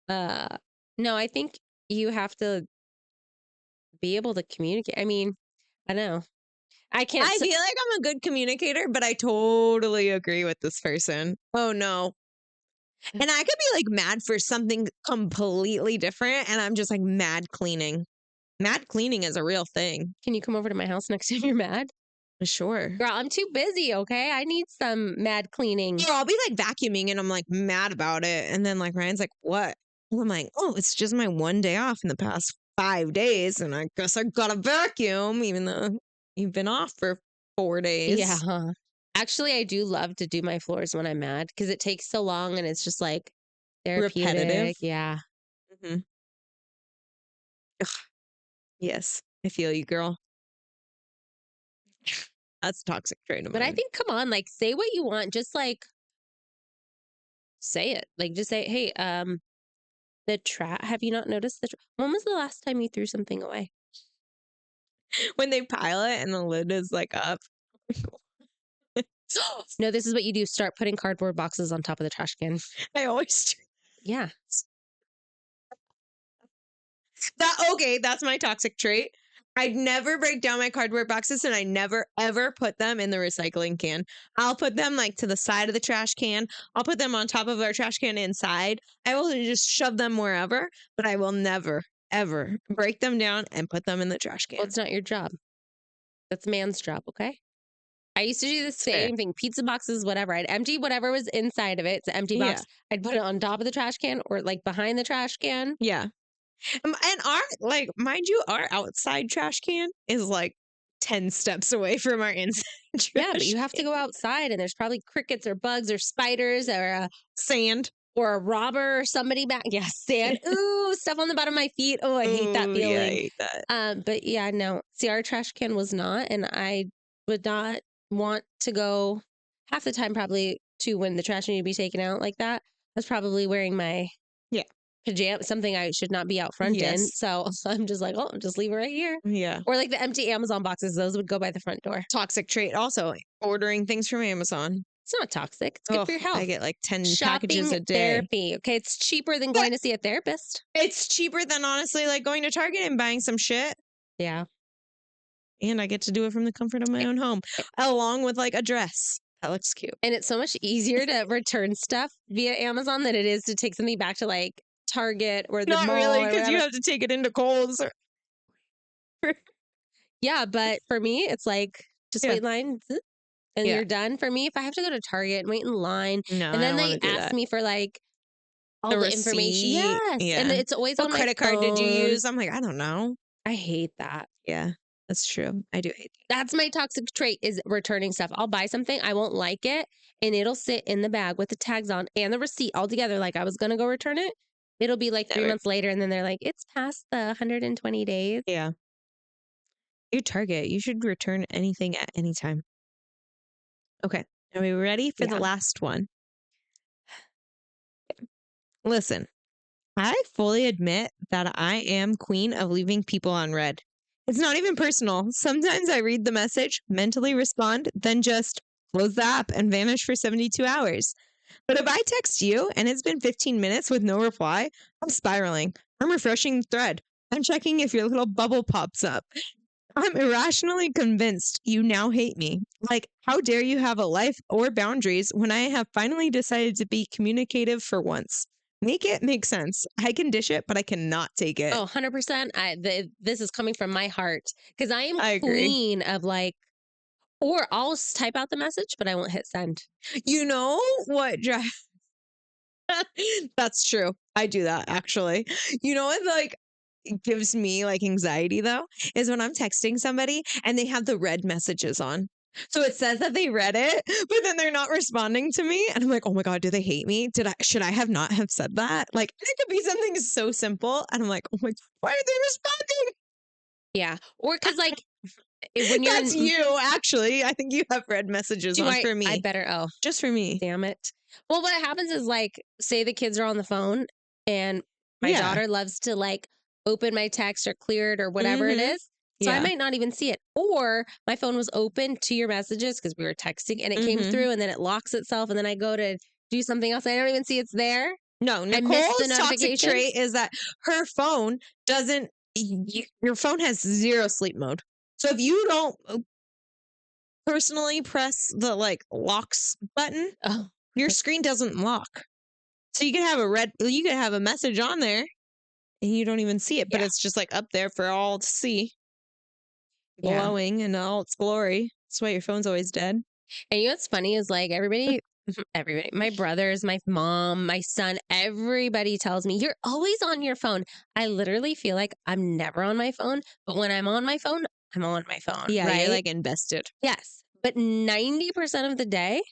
uh no, I think you have to be able to communicate. I mean, I know. I can't I feel like I'm a good communicator, but I totally agree with this person. Oh no. And I could be like mad for something completely different, and I'm just like mad cleaning. Mad cleaning is a real thing. can you come over to my house next time you're mad? Sure. Girl, I'm too busy, okay? I need some mad cleaning. Or I'll be like vacuuming and I'm like mad about it. And then like Ryan's like, what? And I'm like, oh, it's just my one day off in the past 5 days. And I guess I gotta vacuum, even though you've been off for 4 days. Yeah. Huh? Actually, I do love to do my floors when I'm mad because it takes so long and it's just like therapeutic. Repetitive. Yeah. Mm-hmm. Yes. I feel you, girl. That's a toxic trait of But I mine. think, come on, like, say what you want. Just like, say it. Like, just say, hey, the trash. Have you not noticed when was the last time you threw something away? When they pile it and the lid is like up. No, this is what you do. Start putting cardboard boxes on top of the trash can. I always do Yeah. that. Okay, that's my toxic trait. I'd never break down my cardboard boxes and I never ever put them in the recycling can. I'll put them like to the side of the trash can. I'll put them on top of our trash can inside. I will just shove them wherever, but I will never ever break them down and put them in the trash Well, can. it's not your job. That's man's job, okay? I used to do the Fair. same thing. Pizza boxes, whatever. I'd empty whatever was inside of it. It's an empty Yeah. box. I'd put it on top of the trash can or like behind the trash can. Yeah. And our, like, mind you, our outside trash can is like 10 steps away from our inside trash Yeah, but you have to can. go outside and there's probably crickets or bugs or spiders Sand. or a robber or somebody back. Yeah, sand. Ooh, stuff on the bottom of my feet. Oh, I hate that Ooh, yeah, I feeling. hate that. But yeah, no. See, our trash can was not, and I would not want to go half the time probably to when the trash needed to be taken out like that. I was probably wearing my Yeah. pajamas, something I should not be out front in. Yes. So I'm just like, oh, just leave it right here. Yeah. Or like the empty Amazon boxes, those would go by the front door. Toxic trait also, ordering things from Amazon. It's not toxic. It's good for your health. I get like 10 Shopping packages a day. therapy. Okay, it's cheaper than going to see a therapist. It's cheaper than honestly like going to Target and buying some shit. Yeah. And I get to do it from the comfort of my own home, along with like a dress. That looks cute. And it's so much easier to return stuff via Amazon than it is to take something back to like Target or the Not mall. really, or because you whatever. have to take it into Kohl's. Yeah, but for me, it's like just Yeah. wait in line and Yeah. you're done. For me, if I have to go to Target and wait in line, No, and then I they don't do ask that. me for like all The the information. receipt? Yes. Yeah. And it's always What on my credit card did you phone. use? I'm like, I don't know. I hate that. Yeah, that's true. I do hate that. That's my toxic trait is returning stuff. I'll buy something, I won't like it, and it'll sit in the bag with the tags on and the receipt all together like I was going to go return it. It'll be like 3 Never. months later and then they're like, it's past the 120 days. Yeah. You're Target. You should return anything at any time. Okay. Are we ready for the Yeah. last one? Listen, I fully admit that I am queen of leaving people on red. It's not even personal. Sometimes I read the message, mentally respond, then just close the app and vanish for 72 hours. But if I text you and it's been 15 minutes with no reply, I'm spiraling. I'm refreshing the thread. I'm checking if your little bubble pops up. I'm irrationally convinced you now hate me. Like, how dare you have a life or boundaries when I have finally decided to be communicative for once? Make it make sense. I can dish it, but I cannot take it. Oh, 100%. This is coming from my heart because I am I agree. queen of like, or I'll type out the message, but I won't hit send. You know what drives? That's true. I do that actually. You know what like gives me like anxiety though is when I'm texting somebody and they have the red messages on. So it says that they read it, but then they're not responding to me, and I'm like, oh my god, do they hate me? Should I have not have said that? Like it could be something so simple, and I'm like, oh my god, why are they responding? Yeah. Or because like when you're That's you actually. I think you have red messages do on I, for me. I better. Oh, Just for me. damn it. Well, what happens is like, say the kids are on the phone and my Yeah. daughter loves to like open my text or clear it or whatever it Mhm. is. So I Yeah. might not even see it. Or my phone was open to your messages because we were texting and it came Mhm. through and then it locks itself and then I go to do something else. And I don't even see it's there. No, I missed the Nicole's toxic notifications. trait is that her phone doesn't. Your phone has zero sleep mode. So if you don't personally press the like locks button, Oh, your screen doesn't lock. So you can have a message on there, and you don't even see it, but Yeah. it's just like up there for all to see, yeah. glowing in all its glory. That's why your phone's always dead. And you know what's funny is like everybody, my brothers, my mom, my son, everybody tells me, you're always on your phone. I literally feel like I'm never on my phone, but when I'm on my phone, I'm on my phone. Yeah, right? you're like invested. Yes. But 90% of the day,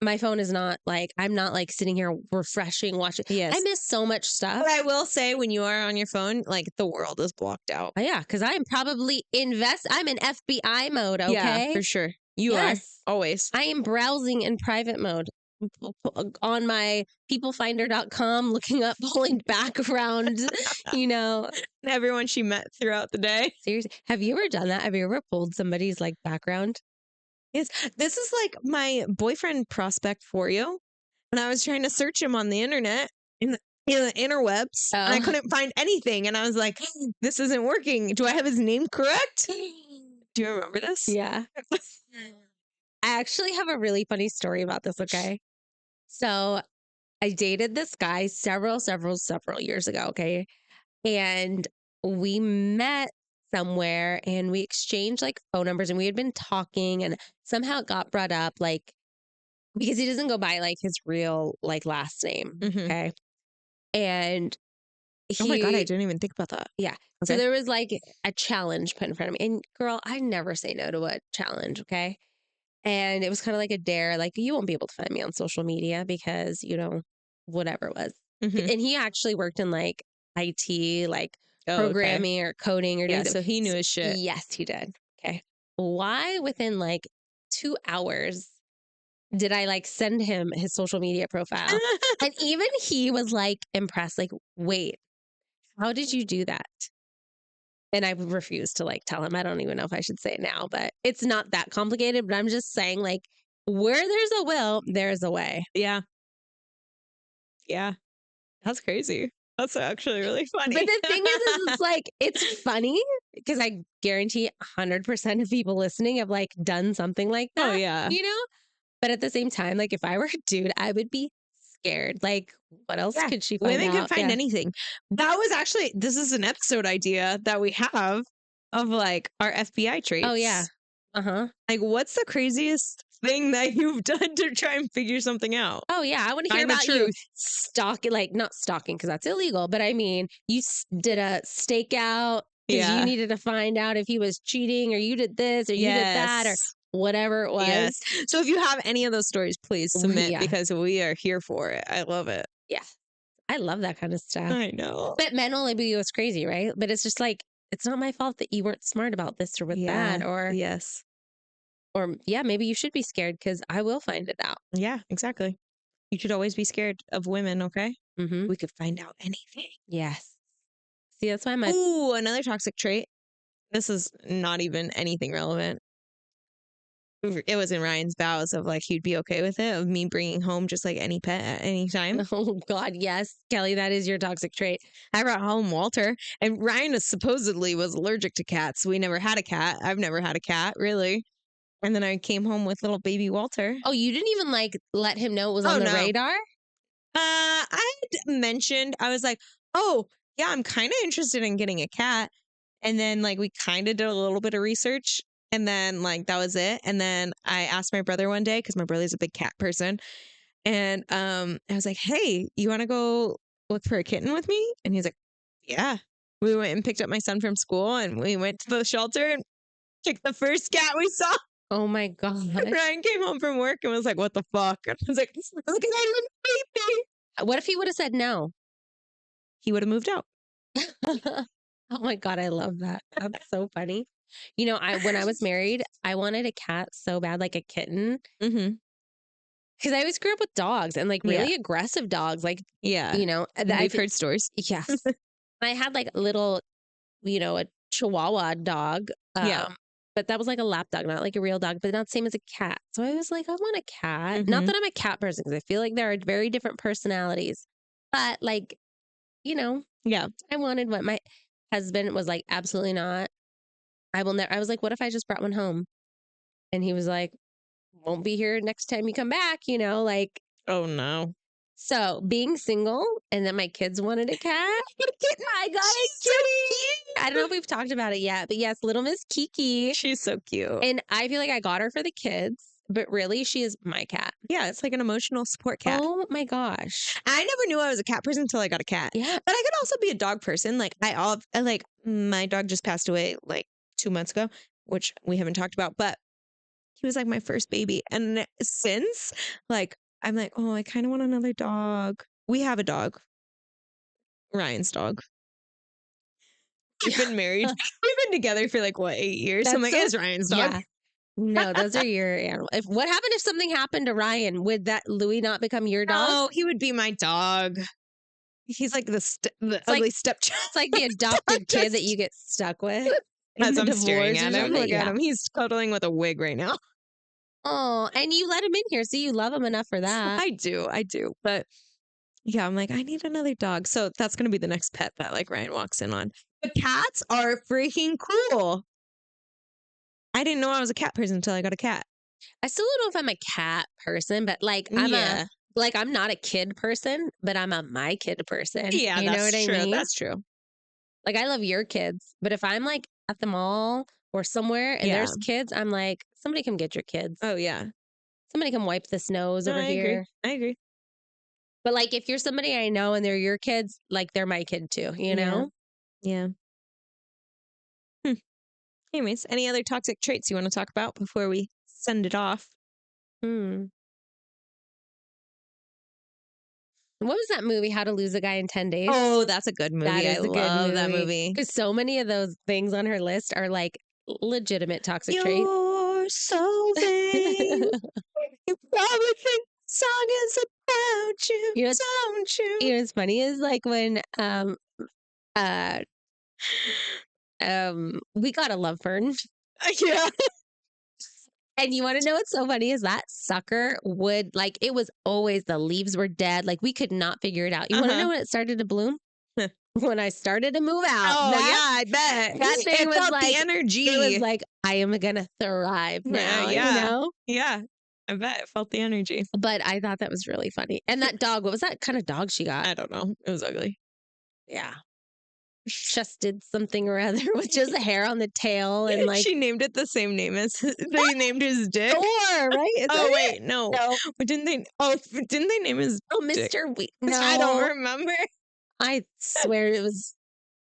my phone is not like, I'm not like sitting here refreshing, watching. Yes. I miss so much stuff. But I will say, when you are on your phone, like the world is blocked out. Oh, yeah, because I'm probably I'm in FBI mode, okay? Yeah, for sure. You Yes. are always. I am browsing in private mode on my peoplefinder.com, looking up polling background, you know. Everyone she met throughout the day. Seriously. Have you ever done that? Have you ever pulled somebody's like background? Yes. This is like my boyfriend prospect for you. And I was trying to search him on the internet in the interwebs, and I Oh. couldn't find anything. And I was like, this isn't working. Do I have his name correct? Do you remember this? Yeah. I actually have a really funny story about this, okay? So I dated this guy several years ago, okay? And we met somewhere and we exchanged like phone numbers and we had been talking and somehow it got brought up like because he doesn't go by like his real like last name, Mhm. okay? And Oh my God, I he didn't even think about that. yeah. So Okay. there was like a challenge put in front of me. And girl, I never say no to a challenge, okay? And it was kind of like a dare, like you won't be able to find me on social media because, whatever it was. Mhm. And he actually worked in like IT, like Oh, okay. programming or coding or Yeah, doing so he knew his shit. yes, he did. Okay. Why within like 2 hours did I like send him his social media profile? And even he was like impressed, like, wait, how did you do that? And I refused to like tell him. I don't even know if I should say it now, but it's not that complicated. But I'm just saying, like, where there's a will, there's a way. Yeah. Yeah. That's crazy. That's actually really But funny. the thing is it's like, it's funny because I guarantee 100% of people listening have like done something like Oh, that, yeah. But at the same time, like, if I were a dude, I would be scared. Like, what else Yeah. could she find Women can out? find Yeah. anything. That was actually, this is an episode idea that we have of like our FBI Oh, yeah. traits. Uh huh. Like, what's the craziest thing that you've done to try and figure something out? Oh, yeah. I want to hear Find the about you truth. stalking, like, not stalking because that's illegal, but I mean, you did a stakeout because you Yeah. needed to find out if he was cheating or you did this or you did that or Yes. whatever it was. Yes. So if you have any of those stories, please submit Yeah. because we are here for it. I love it. Yeah. I love that kind of stuff. I know. But men only be what's crazy, right? But it's just like, it's not my fault that you weren't smart about this or with that. Yeah. Yes. Or yeah, maybe you should be scared because I will find it out. Yeah, exactly. You should always be scared of women, okay? Mm-hmm. We could find out anything. Yes. See, that's why my Ooh, another toxic trait. This is not even anything relevant. It was in Ryan's vows of like he'd be okay with it, of me bringing home just like any pet at any time. oh God, yes, Kelly, that is your toxic trait. I brought home Walter, and Ryan supposedly was allergic to cats. We never had a cat. I've never had a cat, really. And then I came home with little baby Walter. Oh, you didn't even like let him know it was Oh, on the no. radar? I had mentioned, I was like, oh, yeah, I'm kind of interested in getting a cat. And then, like, we kind of did a little bit of research. And then, like, that was it. And then I asked my brother one day, because my brother's a big cat person. And I was like, hey, you want to go look for a kitten with me? And he's like, yeah. We went and picked up my son from school and we went to the shelter and picked the first cat we saw. Oh my God. Ryan came home from work and was like, what the fuck? And I was like, look at that little baby. What if he would have said no? He would have moved out. oh my God, I love that. That's so funny. When I was married, I wanted a cat so bad, like a kitten. Mm-hmm. Because I always grew up with dogs and like Yeah. really aggressive dogs. Like, Yeah. I've heard stories. yes. I had like a little, a Chihuahua dog. Yeah. But that was like a lap dog, not like a real dog, but not the same as a cat. So I was like, I want a cat. Not Mhm. that I'm a cat person, because I feel like there are very different personalities. But like, Yeah. I wanted what my husband was like, absolutely not. I will never. I was like, what if I just brought one home? And he was like, won't be here next time you come back, like. Oh no. So being single and then my kids wanted a cat. I got a kitty. I don't know if we've talked about it yet, but yes, little Miss Kiki. She's so cute. And I feel like I got her for the kids, but really she is my cat. Yeah, it's like an emotional support cat. Oh my gosh. I never knew I was a cat person until I got a cat. Yeah. But I could also be a dog person. Like like my dog just passed away like 2 months ago, which we haven't talked about, but he was like my first baby. And since, like, I'm like, oh, I kind of want another dog. We have a dog. Ryan's dog. We've been married. We've been together for like what, 8 years? So I'm like, it's Ryan's dog. Yeah. No, those are your animals. What happened if something happened to Ryan? Would that Louis not become your dog? Oh, he would be my dog. He's like the ugly stepchild. It's like the adopted kid that you get stuck with. As in I'm the staring divorce or at him, something. look at Yeah. him. He's cuddling with a wig right now. Oh, and you let him in here, so you love him enough for that. I do. But yeah, I'm like, I need another dog. So that's going to be the next pet that like Ryan walks in on. But cats are freaking cool. I didn't know I was a cat person until I got a cat. I still don't know if I'm a cat person, but like I'm not a kid person, but I'm a my kid person. Yeah, you know what I mean? That's true. Like I love your kids, but if I'm like at the mall or somewhere and there's kids, I'm like, somebody come get your kids. Oh yeah. Somebody come wipe the snows over here. I agree. But like if you're somebody I know and they're your kids, like they're my kid too, you know? Yeah. Anyways, any other toxic traits you want to talk about before we send it off? What was that movie, How to Lose a Guy in 10 Days? Oh, that's a good movie. That is a good movie. That movie. Because so many of those things on her list are like legitimate toxic traits. You're so vain. You probably think the song is about you, don't you? You know what's funny is like when we got a love fern. Yeah. And you want to know what's so funny is that sucker would like it was always the leaves were dead. Like we could not figure it out. You want to know when it started to bloom? When I started to move out. Oh yeah, I bet. That thing was felt like the energy. It was like I am gonna thrive now. Yeah. You know? Yeah. I bet it felt the energy. But I thought that was really funny. And that dog, what was that kind of dog she got? I don't know. It was ugly. Yeah. Just did something or other with just hair on the tail and like she named it the same name as they named his dick. Thor, right? Wait, no. But didn't they name his Mr. No. I don't remember. I swear it was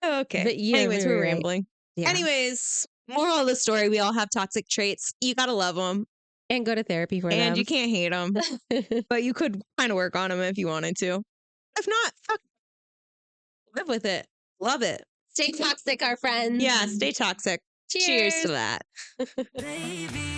okay. But yeah, anyways, we're rambling. Yeah. Anyways, moral of the story, we all have toxic traits. You got to love them. And go to therapy for them. And you can't hate them. But you could kind of work on them if you wanted to. If not, fuck. Live with it. Love it. Stay toxic, our friends. Yeah, stay toxic. Cheers to that. Baby.